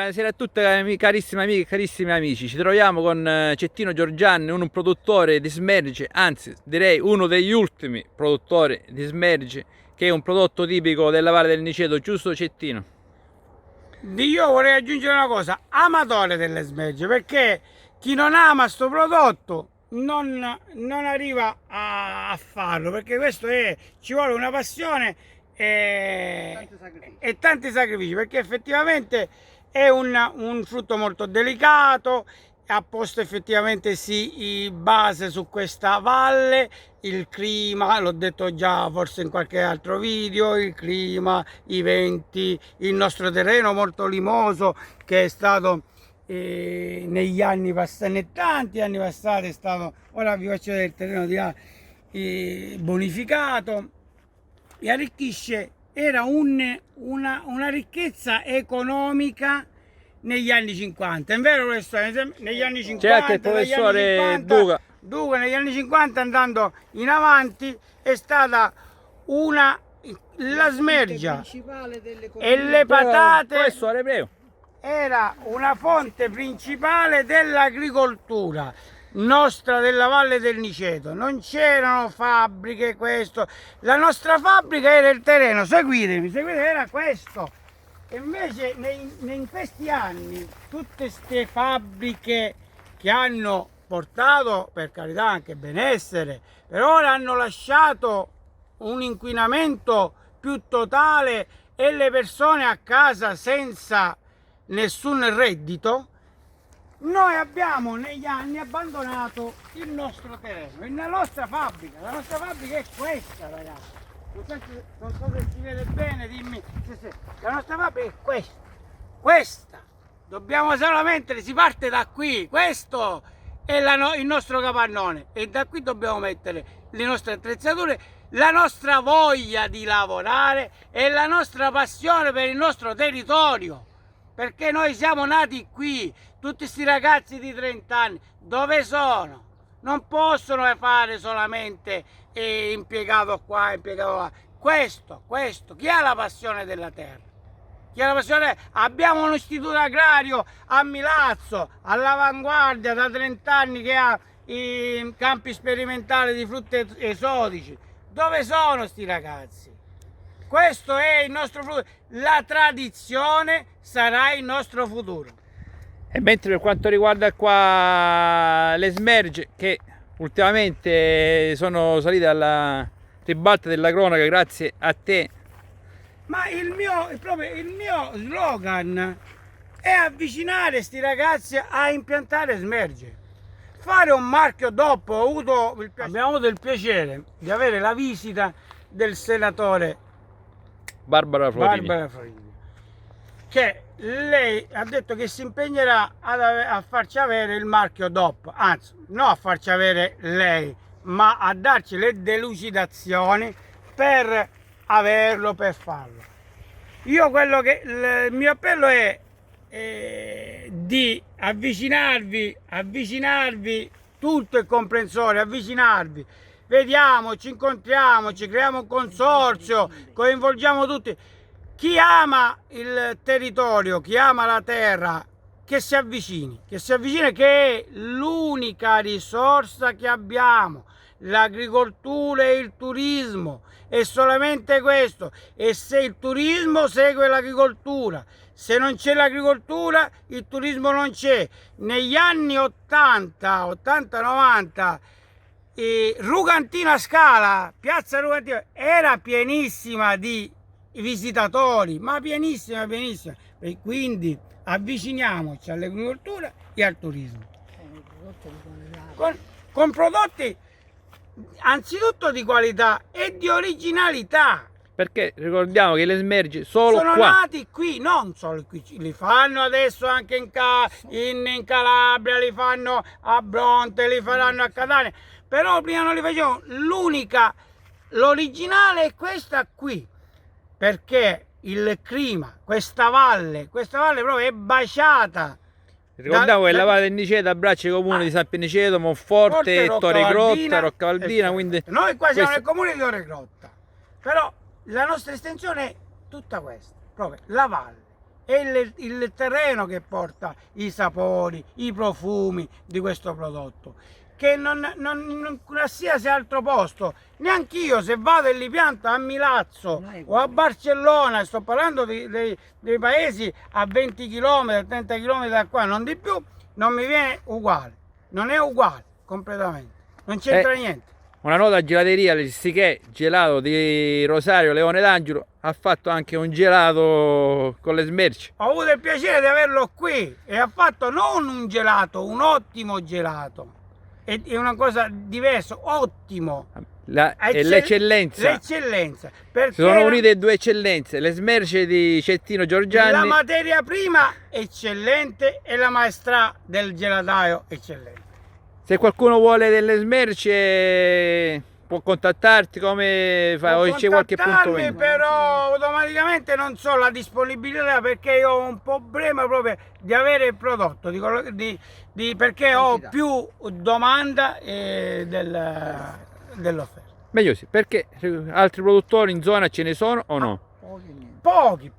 Buonasera a tutte carissime amiche e carissimi amici. Ci troviamo con Cettino Giorgiani, un produttore di smerge, anzi direi uno degli ultimi produttori di smerge, che è un prodotto tipico della Valle del Niceto, giusto Cettino? Io vorrei aggiungere una cosa, amatore delle smerge, perché chi non ama sto prodotto non arriva a farlo, perché questo ci vuole una passione e tanti sacrifici, perché effettivamente è un frutto molto delicato, ha posto effettivamente si base su questa valle, il clima, l'ho detto già forse in qualche altro video, il clima, i venti, il nostro terreno molto limoso che è stato negli anni passati, nei tanti anni passati è stato, ora vi faccio vedere il terreno di là, bonificato e arricchisce, era una ricchezza economica negli anni 50, è vero questo? Negli anni 50, c'è anche il professore Duca. Duca negli anni 50 andando in avanti è stata la smergia e le patate. Professore, prego. Era una fonte principale dell'agricoltura nostra della Valle del Niceto, non c'erano fabbriche, questo, la nostra fabbrica era il terreno, seguitemi, era questo, e invece in questi anni tutte queste fabbriche che hanno portato, per carità, anche benessere, per ora hanno lasciato un inquinamento più totale e le persone a casa senza nessun reddito. Noi abbiamo negli anni abbandonato il nostro terreno, la nostra fabbrica è questa, ragazzi, non so se si vede bene, dimmi se. La nostra fabbrica è questa, dobbiamo solamente, si parte da qui, questo è il nostro capannone e da qui dobbiamo mettere le nostre attrezzature, la nostra voglia di lavorare e la nostra passione per il nostro territorio. Perché noi siamo nati qui, tutti questi ragazzi di 30 anni, dove sono? Non possono fare solamente impiegato qua, impiegato là. Questo, chi ha la passione della terra? Chi ha la passione? Abbiamo un istituto agrario a Milazzo, all'avanguardia da 30 anni che ha i campi sperimentali di frutti esotici. Dove sono sti ragazzi? Questo è il nostro futuro, la tradizione sarà il nostro futuro. E mentre per quanto riguarda qua le smerge, che ultimamente sono salite alla ribalta della cronaca grazie a te. Ma il mio slogan è avvicinare sti ragazzi a impiantare smerge. Fare un marchio dopo, abbiamo avuto il piacere di avere la visita del senatore Barbara Florini, che lei ha detto che si impegnerà a farci avere il marchio DOP, anzi non a farci avere lei, ma a darci le delucidazioni per averlo, per farlo. Io il mio appello è di avvicinarvi, tutto il comprensore, avvicinarvi. Vediamo, ci incontriamo, ci creiamo un consorzio, coinvolgiamo tutti. Chi ama il territorio, chi ama la terra, che si avvicini, che è l'unica risorsa che abbiamo. L'agricoltura e il turismo, è solamente questo. E se il turismo segue l'agricoltura, se non c'è l'agricoltura, il turismo non c'è. Negli anni 80, 90, Rugantina Scala, piazza Rugantina, era pienissima di visitatori, ma pienissima. E quindi avviciniamoci all'agricoltura e al turismo. Con prodotti anzitutto di qualità e di originalità. perché ricordiamo che le smerge sono sono qua. nati qui, non solo qui, li fanno adesso anche in Calabria, li fanno a Bronte, li faranno a Catania, però prima non li facevano. L'originale è questa qui, perché il clima, questa valle proprio è baciata. Ricordiamo che la Valle del Niceto abbraccia i comuni di San Piniceto, Monforte, Torregrotta, Roccavaldina, quindi noi qua siamo nel comune di Torregrotta, però la nostra estensione è tutta questa, proprio la valle, è il terreno che porta i sapori, i profumi di questo prodotto, che in qualsiasi altro posto, neanche io se vado e li pianto a Milazzo o a Barcellona, sto parlando dei paesi a 20 km, a 30 km da qua, non di più, non mi viene uguale, non è uguale completamente, non c'entra niente. Una nota gelateria, l'Istichè gelato di Rosario Leone d'Angelo, ha fatto anche un gelato con le smerci. Ho avuto il piacere di averlo qui e ha fatto non un gelato, un ottimo gelato. È una cosa diversa, ottimo. È l'eccellenza. L'eccellenza. Si sono unite due eccellenze, le smerce di Cettino Giorgianni. La materia prima eccellente e la maestra del gelataio eccellente. Se qualcuno vuole delle smerce può contattarti, come fa? O c'è qualche punto vendita? Però automaticamente non so la disponibilità, perché io ho un problema proprio di avere il prodotto, perché ho più domanda dell'offerta. Meglio sì, perché altri produttori in zona ce ne sono o no? Pochi.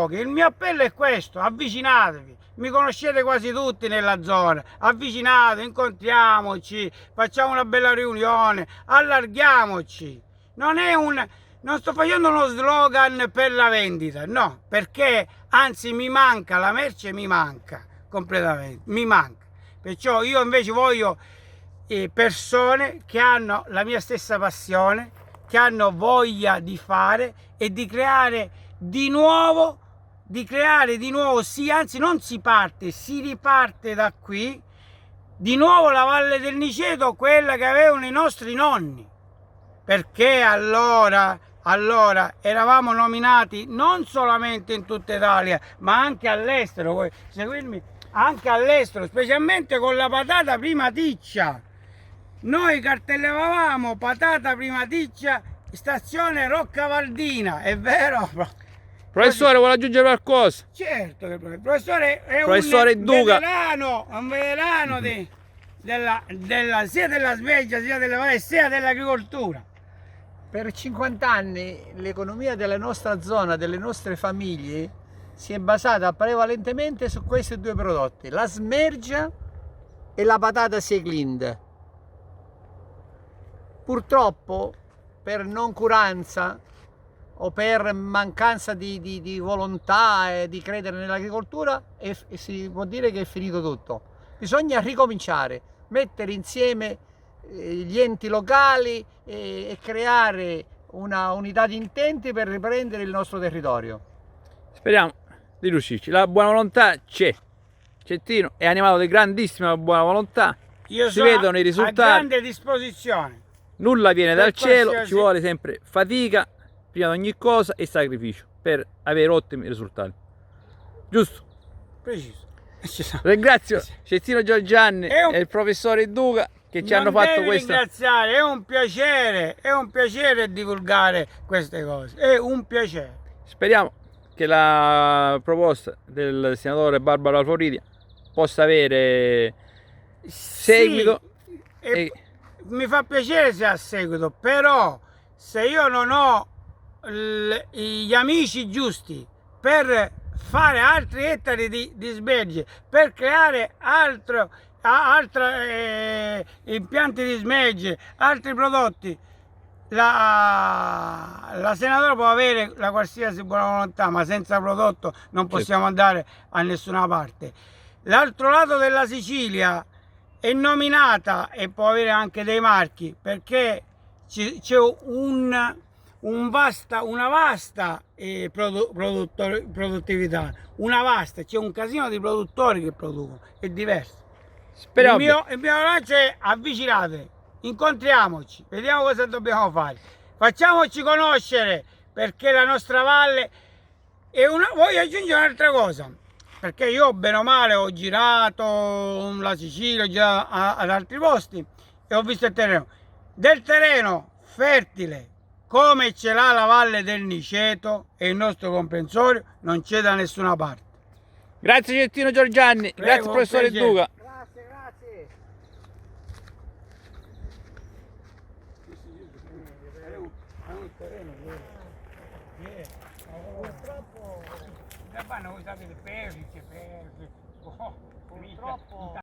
Il mio appello è questo: avvicinatevi. Mi conoscete quasi tutti nella zona, avvicinatevi, incontriamoci, facciamo una bella riunione, allarghiamoci. Non sto facendo uno slogan per la vendita, no, perché anzi mi manca, la merce mi manca completamente, mi manca. Perciò io invece voglio persone che hanno la mia stessa passione, che hanno voglia di fare e di creare di nuovo, sì, anzi non si parte, si riparte da qui, di nuovo la Valle del Niceto, quella che avevano i nostri nonni, perché allora eravamo nominati non solamente in tutta Italia, ma anche all'estero, vuoi seguirmi? Anche all'estero, specialmente con la patata primaticcia. Noi cartellevamo patata primaticcia, stazione Roccavaldina, è vero? Professore, vuole aggiungere qualcosa? Certo che il professore è Professore Duca. un veterano sia della smeggia, sia della valle, sia dell'agricoltura. Per 50 anni l'economia della nostra zona, delle nostre famiglie, si è basata prevalentemente su questi due prodotti, la smergia e la patata Sieglind. Purtroppo, per noncuranza o per mancanza di volontà e di credere nell'agricoltura, si può dire che è finito tutto. Bisogna ricominciare, mettere insieme gli enti locali e creare una unità di intenti per riprendere il nostro territorio. Speriamo di riuscirci. La buona volontà c'è. Cettino è animato di grandissima buona volontà. Si vedono i risultati. A grande disposizione. Nulla viene dal cielo, ci vuole sempre fatica prima di ogni cosa e sacrificio per avere ottimi risultati. Giusto? Preciso. Ringrazio Cettino Giorgianni e il professore Duca che ci hanno fatto questo. Ringraziare, è un piacere divulgare queste cose, è un piacere. Speriamo che la proposta del senatore Barbara Floridia possa avere seguito. Sì, mi fa piacere se ha seguito, però se io non ho gli amici giusti per fare altri ettari di smerge, per creare altri impianti di smerge, altri prodotti, la senatore può avere la qualsiasi buona volontà, ma senza prodotto non possiamo andare a nessuna parte. L'altro lato della Sicilia è nominata e può avere anche dei marchi, perché c'è una vasta produttività, c'è un casino di produttori che producono, è diverso. Speriamo. Il mio lancio è: avvicinate, incontriamoci, vediamo cosa dobbiamo fare, facciamoci conoscere, perché la nostra valle è una. Voglio aggiungere un'altra cosa, perché io bene o male ho girato la Sicilia, ho girato ad altri posti e ho visto il terreno. Del terreno fertile come ce l'ha la Valle del Niceto e il nostro comprensorio non c'è da nessuna parte. Grazie Cettino Giorgianni, grazie professore Duca. Grazie. Purtroppo fanno, voi sapete, perliche. Oh, Purtroppo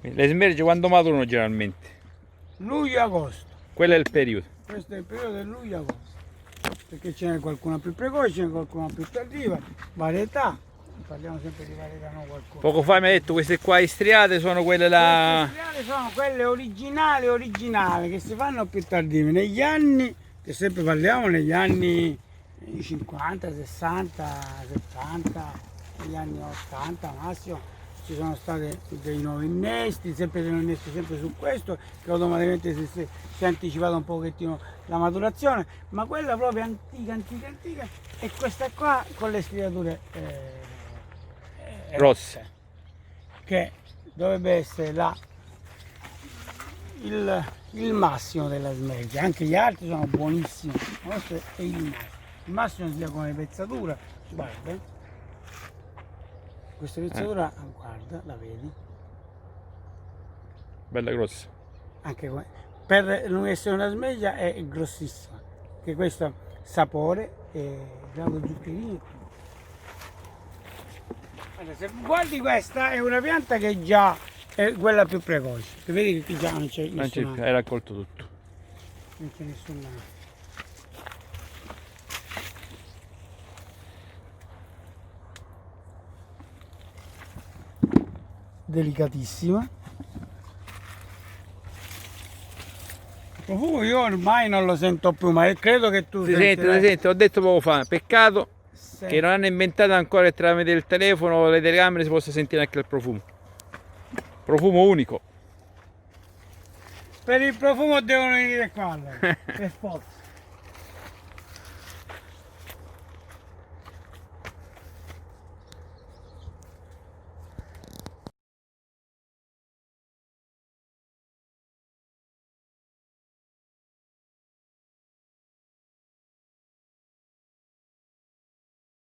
Le smerge quando maturano generalmente? Luglio-agosto. Quello è il periodo. Questo è il periodo del luglio-agosto. Perché ce n'è qualcuna più precoce, ce n'è qualcuna più tardiva, varietà. Parliamo sempre di varietà, non qualcuno. Poco fa mi ha detto queste qua istriate sono quelle là. Queste striate sono quelle originali, che si fanno più tardive. Negli anni, che sempre parliamo, negli anni 50, 60, 70, negli anni 80 massimo, ci sono stati dei nuovi innesti, sempre dei nuovi innesti, sempre su questo, che automaticamente si è anticipato un pochettino la maturazione, ma quella proprio antica, è questa qua con le striature Rosse. che dovrebbe essere il massimo della smergia. Anche gli altri sono buonissimi, ma questo è il massimo sia come pezzatura. Guarda, questa pezzatura, guarda, la vedi? Bella grossa. Anche per non essere una smergia è grossissima, che questo sapore e grado zuccherino. Guarda, se guardi, questa è una pianta che già è quella più precoce, che vedi che già non c'è nessuna, Hai raccolto tutto. non c'è nessuna. Delicatissima. Il profumo io ormai non lo sento più, ma credo che tu Si sente, ho detto poco fa, peccato che non hanno inventato ancora che tramite il telefono o le telecamere si possa sentire anche il profumo. Profumo unico. Per il profumo devono venire qua allora, per forza.